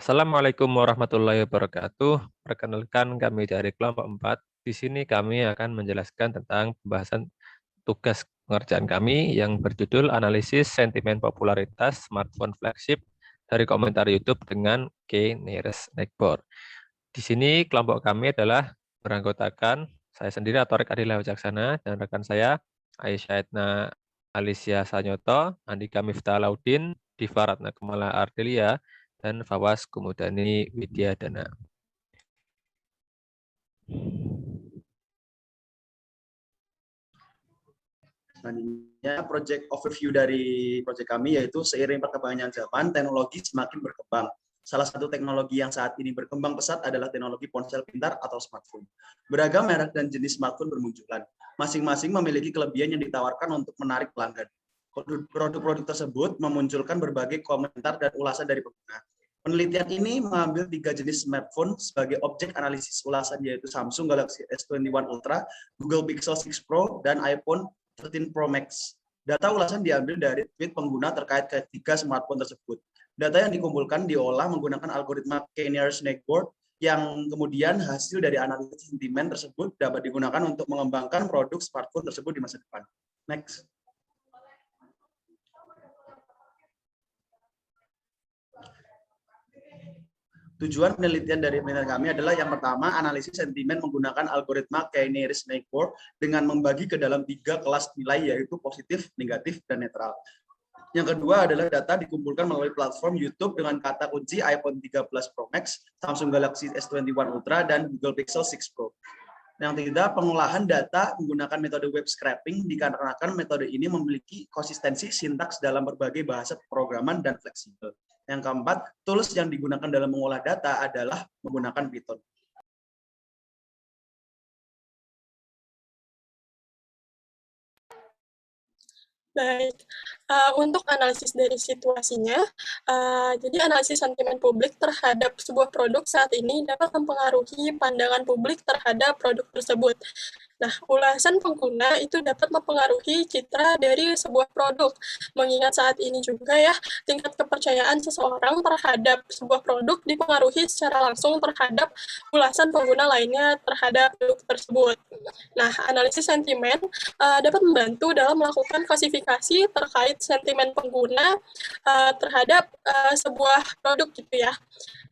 Assalamualaikum warahmatullahi wabarakatuh. Perkenalkan kami dari kelompok 4. Di sini kami akan menjelaskan tentang pembahasan tugas pengerjaan kami yang berjudul analisis sentimen popularitas smartphone flagship dari komentar YouTube dengan K. Nearest Neighbor. Di sini kelompok kami adalah beranggotakan saya sendiri atau Adila Wicaksana dan rekan saya Aisyah Etna Alicia Sanyoto, Andika Miftah Laudin, Diva Ratna Kemala Ardelia, dan Fawas Kumudani Widyadana. Selanjutnya, project overview dari project kami yaitu seiring perkembangan zaman, teknologi semakin berkembang. Salah satu teknologi yang saat ini berkembang pesat adalah teknologi ponsel pintar atau smartphone. Beragam merek dan jenis smartphone bermunculan. Masing-masing memiliki kelebihan yang ditawarkan untuk menarik pelanggan. Produk-produk tersebut memunculkan berbagai komentar dan ulasan dari pengguna. Penelitian ini mengambil 3 jenis smartphone sebagai objek analisis ulasan, yaitu Samsung Galaxy S21 Ultra, Google Pixel 6 Pro, dan iPhone 13 Pro Max. Data ulasan diambil dari tweet pengguna terkait ketiga smartphone tersebut. Data yang dikumpulkan diolah menggunakan algoritma K-nearest neighbor yang kemudian hasil dari analisis sentimen tersebut dapat digunakan untuk mengembangkan produk smartphone tersebut di masa depan. Next. Tujuan penelitian dari penelitian kami adalah yang pertama, analisis sentimen menggunakan algoritma K-nearest neighbor dengan membagi ke dalam 3 kelas nilai, yaitu positif, negatif, dan netral. Yang kedua adalah data dikumpulkan melalui platform YouTube dengan kata kunci iPhone 13 Pro Max, Samsung Galaxy S21 Ultra, dan Google Pixel 6 Pro. Yang ketiga, pengolahan data menggunakan metode web scraping dikarenakan metode ini memiliki konsistensi sintaks dalam berbagai bahasa pemrograman dan fleksibel. Yang keempat, tools yang digunakan dalam mengolah data adalah menggunakan Python. Baik, untuk analisis dari situasinya, jadi analisis sentimen publik terhadap sebuah produk saat ini dapat mempengaruhi pandangan publik terhadap produk tersebut. Nah, ulasan pengguna itu dapat mempengaruhi citra dari sebuah produk. Mengingat saat ini juga ya, tingkat kepercayaan seseorang terhadap sebuah produk dipengaruhi secara langsung terhadap ulasan pengguna lainnya terhadap produk tersebut. Nah, analisis sentimen dapat membantu dalam melakukan klasifikasi terkait sentimen pengguna terhadap sebuah produk gitu ya.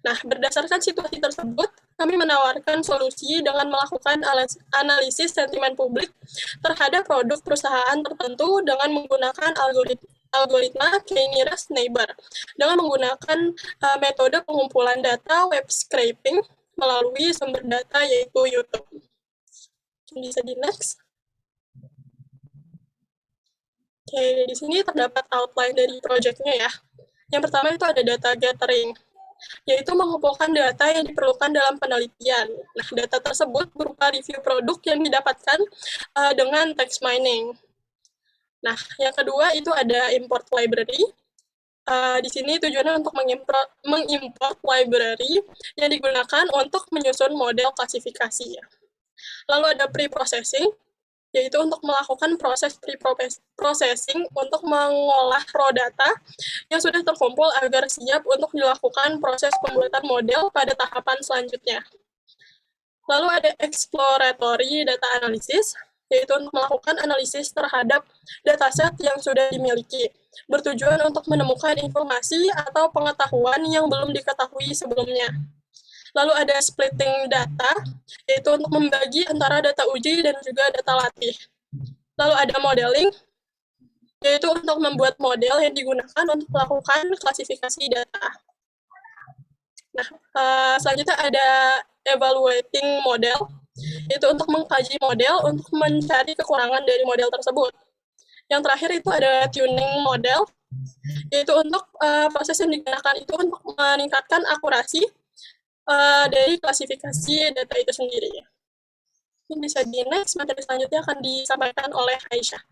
Nah, berdasarkan situasi tersebut, kami menawarkan solusi dengan melakukan analisis sentimen publik terhadap produk perusahaan tertentu dengan menggunakan algoritma K-nearest neighbor dengan menggunakan metode pengumpulan data web scraping melalui sumber data yaitu YouTube. Bisa di next. Oke, di sini terdapat outline dari proyeknya ya. Yang pertama itu ada data gathering, yaitu mengumpulkan data yang diperlukan dalam penelitian. Nah, data tersebut berupa review produk yang didapatkan dengan text mining. Nah, yang kedua itu ada import library. Di sini tujuannya untuk mengimport library yang digunakan untuk menyusun model klasifikasi. Lalu ada pre-processing, yaitu untuk melakukan proses pre-processing untuk mengolah raw data yang sudah terkumpul agar siap untuk dilakukan proses pembuatan model pada tahapan selanjutnya. Lalu ada exploratory data analysis, yaitu untuk melakukan analisis terhadap dataset yang sudah dimiliki, bertujuan untuk menemukan informasi atau pengetahuan yang belum diketahui sebelumnya. Lalu ada splitting data, yaitu untuk membagi antara data uji dan juga data latih. Lalu ada modeling, yaitu untuk membuat model yang digunakan untuk melakukan klasifikasi data. Nah, selanjutnya ada evaluating model, yaitu untuk mengkaji model untuk mencari kekurangan dari model tersebut. Yang terakhir itu ada tuning model, yaitu untuk proses yang digunakan itu untuk meningkatkan akurasi dari klasifikasi data itu sendiri. Ini bisa di next, materi selanjutnya akan disampaikan oleh Aisyah.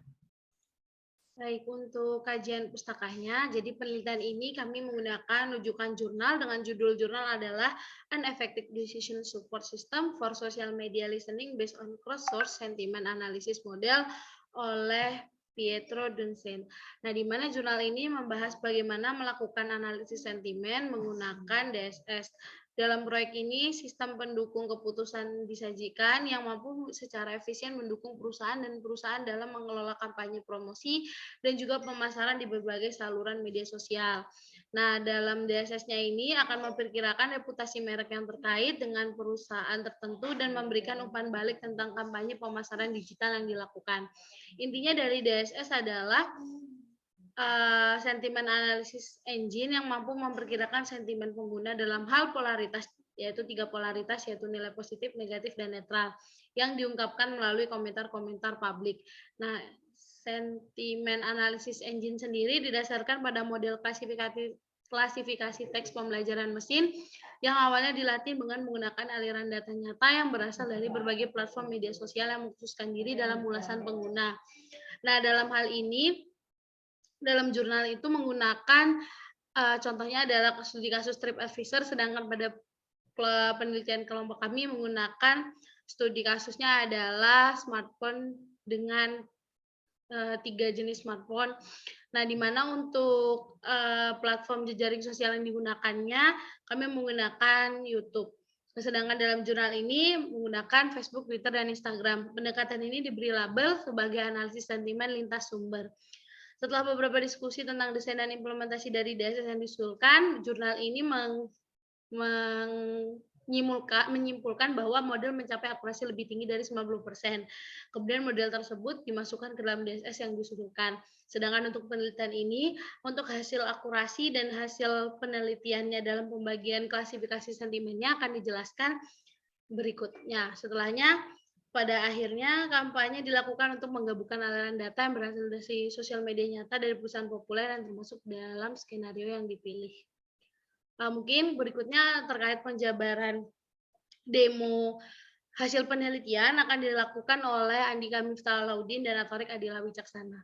Baik, untuk kajian pustakanya, jadi penelitian ini kami menggunakan rujukan jurnal dengan judul jurnal adalah An Effective Decision Support System for Social Media Listening Based on Cross-Source Sentiment Analysis Model oleh Pietro Dunsen. Nah, di mana jurnal ini membahas bagaimana melakukan analisis sentimen menggunakan DSS. Dalam proyek ini, sistem pendukung keputusan disajikan yang mampu secara efisien mendukung perusahaan dan perusahaan dalam mengelola kampanye promosi dan juga pemasaran di berbagai saluran media sosial. Nah, dalam DSS-nya ini akan memperkirakan reputasi merek yang terkait dengan perusahaan tertentu dan memberikan umpan balik tentang kampanye pemasaran digital yang dilakukan. Intinya dari DSS adalah sentimen analysis engine yang mampu memperkirakan sentimen pengguna dalam hal polaritas, yaitu 3 polaritas, yaitu nilai positif, negatif, dan netral, yang diungkapkan melalui komentar-komentar publik. Nah, sentimen analysis engine sendiri didasarkan pada model klasifikasi teks pembelajaran mesin yang awalnya dilatih dengan menggunakan aliran data nyata yang berasal dari berbagai platform media sosial yang mengkhususkan diri dalam ulasan pengguna. Nah, dalam hal ini, dalam jurnal itu menggunakan contohnya adalah studi kasus TripAdvisor, sedangkan pada penelitian kelompok kami menggunakan studi kasusnya adalah smartphone dengan 3 jenis smartphone. Nah, di mana untuk platform jejaring sosial yang digunakannya, kami menggunakan YouTube. Sedangkan dalam jurnal ini menggunakan Facebook, Twitter, dan Instagram. Pendekatan ini diberi label sebagai analisis sentimen lintas sumber. Setelah beberapa diskusi tentang desain dan implementasi dari DSS yang diusulkan, jurnal ini menyimpulkan bahwa model mencapai akurasi lebih tinggi dari 90%. Kemudian model tersebut dimasukkan ke dalam DSS yang diusulkan. Sedangkan untuk penelitian ini, untuk hasil akurasi dan hasil penelitiannya dalam pembagian klasifikasi sentimennya akan dijelaskan berikutnya. Setelahnya, pada akhirnya kampanye dilakukan untuk menggabungkan aliran data yang berasal dari sosial media nyata dari perusahaan populer yang termasuk dalam skenario yang dipilih. Mungkin berikutnya terkait penjabaran demo hasil penelitian akan dilakukan oleh Andika Miftah Laudin dan Atorik Adila Wicaksana.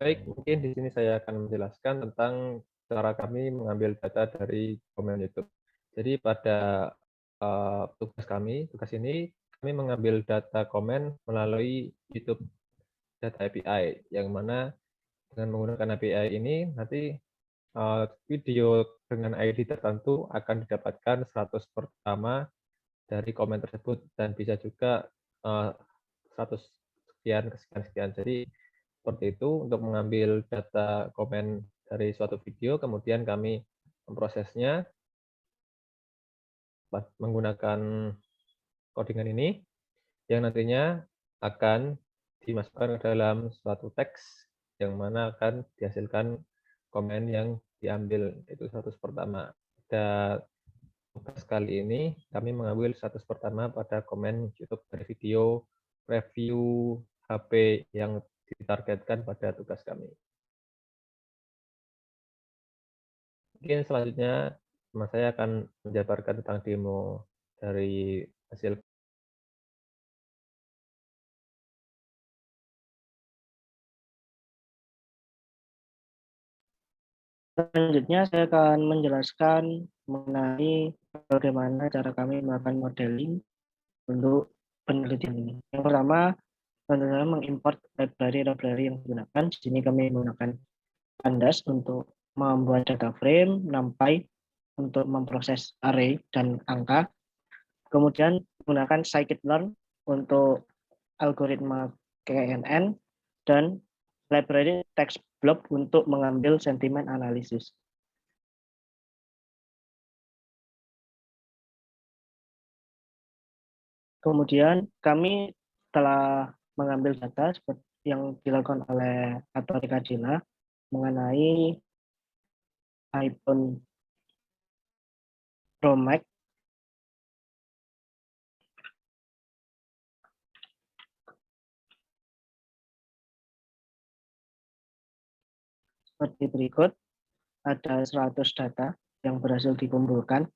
Baik, mungkin di sini saya akan menjelaskan tentang cara kami mengambil data dari komen YouTube. Jadi pada tugas ini, kami mengambil data komen melalui YouTube Data API, yang mana dengan menggunakan API ini, nanti video dengan ID tertentu akan didapatkan 100 pertama dari komen tersebut, dan bisa juga 100 sekian. Jadi seperti itu untuk mengambil data komen dari suatu video, kemudian kami memprosesnya menggunakan codingan ini yang nantinya akan dimasukkan ke dalam suatu teks yang mana akan dihasilkan komen yang diambil, itu 100 pertama. Pada tugas kali ini kami mengambil 100 pertama pada komen YouTube dari video review HP yang ditargetkan pada tugas kami. Mungkin selanjutnya saya akan menjabarkan tentang demo dari hasil. Selanjutnya saya akan menjelaskan mengenai bagaimana cara kami melakukan modeling untuk penelitian ini. Yang pertama, tentunya mengimport library yang digunakan. Di sini kami menggunakan Pandas untuk membuat data frame, NumPy untuk memproses array dan angka. Kemudian menggunakan scikit-learn untuk algoritma KNN dan library TextBlob untuk mengambil sentimen analisis. Kemudian kami telah mengambil data seperti yang dilakukan oleh Atorik Adila mengenai iPhone Pro Max seperti berikut. Ada 100 data yang berhasil dikumpulkan.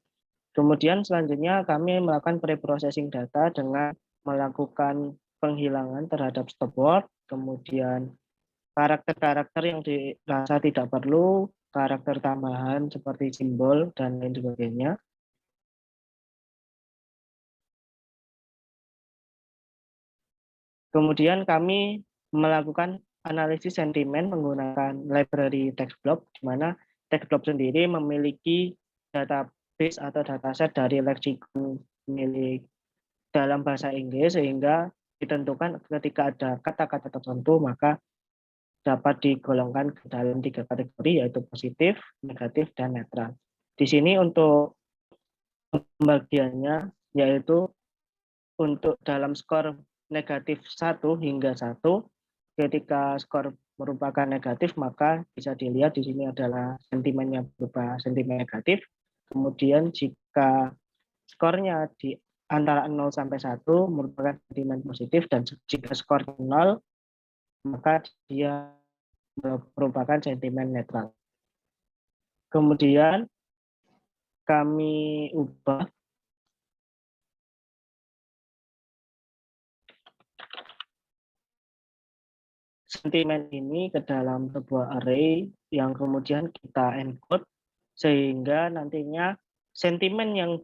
Kemudian selanjutnya kami melakukan preprocessing data dengan melakukan penghilangan terhadap stop word, kemudian karakter-karakter yang dirasa tidak perlu, karakter tambahan seperti simbol, dan lain sebagainya. Kemudian kami melakukan analisis sentimen menggunakan library TextBlock, di mana TextBlock sendiri memiliki database atau dataset dari leksikon milik dalam bahasa Inggris, sehingga ditentukan ketika ada kata-kata tertentu maka dapat digolongkan ke dalam 3 kategori, yaitu positif, negatif, dan netral. Di sini untuk pembagiannya yaitu untuk dalam skor negatif 1 hingga 1, ketika skor merupakan negatif maka bisa dilihat di sini adalah sentimennya berupa sentimen negatif. Kemudian jika skornya di antara 0 sampai 1 merupakan sentimen positif, dan jika skor 0 maka dia merupakan sentimen netral. Kemudian kami ubah sentimen ini ke dalam sebuah array yang kemudian kita encode, sehingga nantinya sentimen yang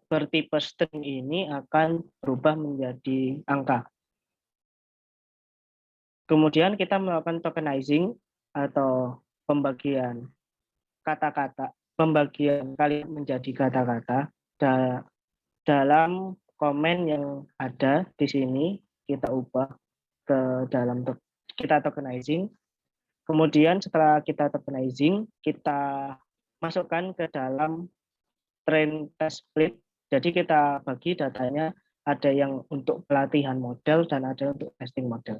bertipe string ini akan berubah menjadi angka. Kemudian kita melakukan tokenizing atau pembagian kata-kata, pembagian kalimat menjadi kata-kata dalam komen yang ada di sini, kita ubah ke dalam kita tokenizing. Kemudian setelah kita tokenizing, kita masukkan ke dalam train test split. Jadi kita bagi datanya, ada yang untuk pelatihan model dan ada untuk testing model.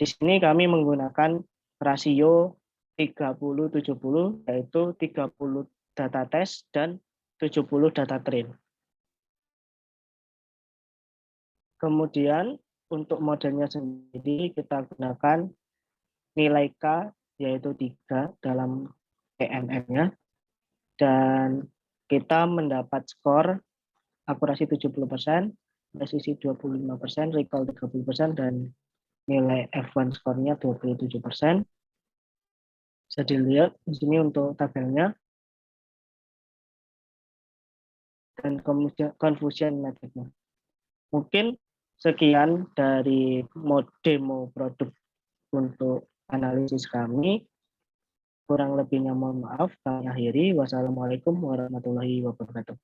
Di sini kami menggunakan rasio 30-70, yaitu 30 data test dan 70 data train. Kemudian untuk modelnya sendiri kita gunakan nilai K, yaitu 3 dalam PNN-nya, dan kita mendapat skor akurasi 70%, presisi 25%, recall 30%, dan nilai F1 skornya 27%. Bisa dilihat di sini untuk tabelnya. Dan confusion methodnya. Mungkin sekian dari demo produk untuk analisis kami. Kurang lebihnya mohon maaf, kami akhiri. Wassalamualaikum warahmatullahi wabarakatuh.